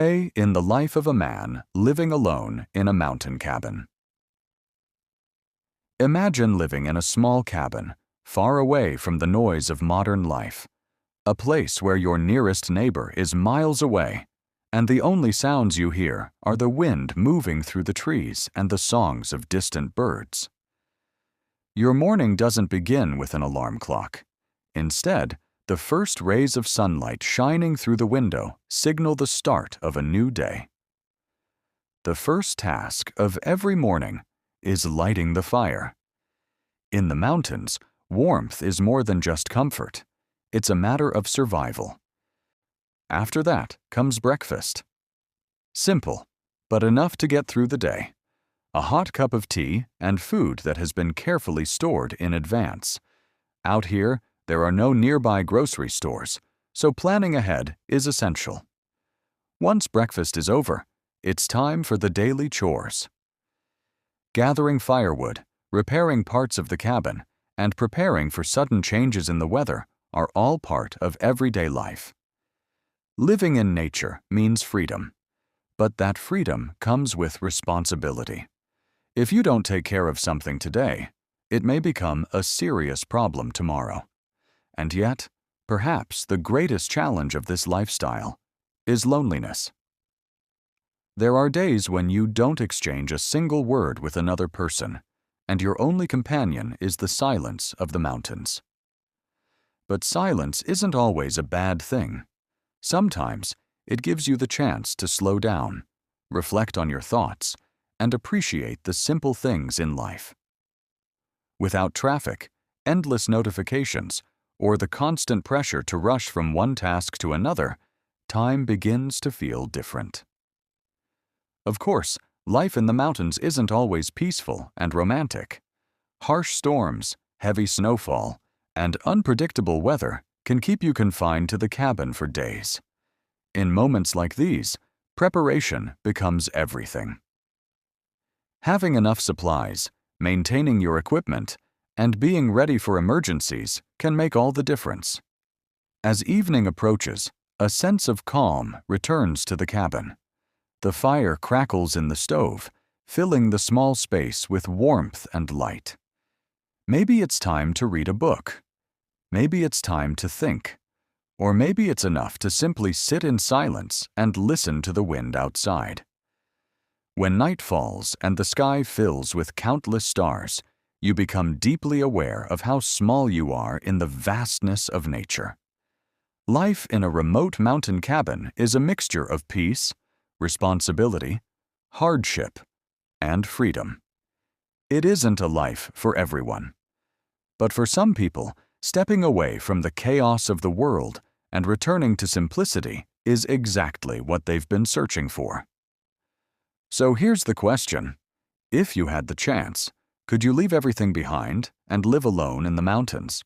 Day in the life of a man living alone in a mountain cabin. Imagine living in a small cabin, far away from the noise of modern life, a place where your nearest neighbor is miles away, and the only sounds you hear are the wind moving through the trees and the songs of distant birds. Your morning doesn't begin with an alarm clock. Instead, the first rays of sunlight shining through the window signal the start of a new day. The first task of every morning is lighting the fire. In the mountains, warmth is more than just comfort. It's a matter of survival. After that comes breakfast. Simple, but enough to get through the day. A hot cup of tea and food that has been carefully stored in advance. Out here, there are no nearby grocery stores, so planning ahead is essential. Once breakfast is over, it's time for the daily chores. Gathering firewood, repairing parts of the cabin, and preparing for sudden changes in the weather are all part of everyday life. Living in nature means freedom, but that freedom comes with responsibility. If you don't take care of something today, it may become a serious problem tomorrow. And yet, perhaps the greatest challenge of this lifestyle is loneliness. There are days when you don't exchange a single word with another person, and your only companion is the silence of the mountains. But silence isn't always a bad thing. Sometimes it gives you the chance to slow down, reflect on your thoughts, and appreciate the simple things in life. Without traffic, endless notifications, or the constant pressure to rush from one task to another, time begins to feel different. Of course, life in the mountains isn't always peaceful and romantic. Harsh storms, heavy snowfall, and unpredictable weather can keep you confined to the cabin for days. In moments like these, preparation becomes everything. Having enough supplies, maintaining your equipment, and being ready for emergencies can make all the difference. As evening approaches, a sense of calm returns to the cabin. The fire crackles in the stove, filling the small space with warmth and light. Maybe it's time to read a book. Maybe it's time to think. Or maybe it's enough to simply sit in silence and listen to the wind outside. When night falls and the sky fills with countless stars, you become deeply aware of how small you are in the vastness of nature. Life in a remote mountain cabin is a mixture of peace, responsibility, hardship, and freedom. It isn't a life for everyone. But for some people, stepping away from the chaos of the world and returning to simplicity is exactly what they've been searching for. So here's the question. If you had the chance, could you leave everything behind and live alone in the mountains?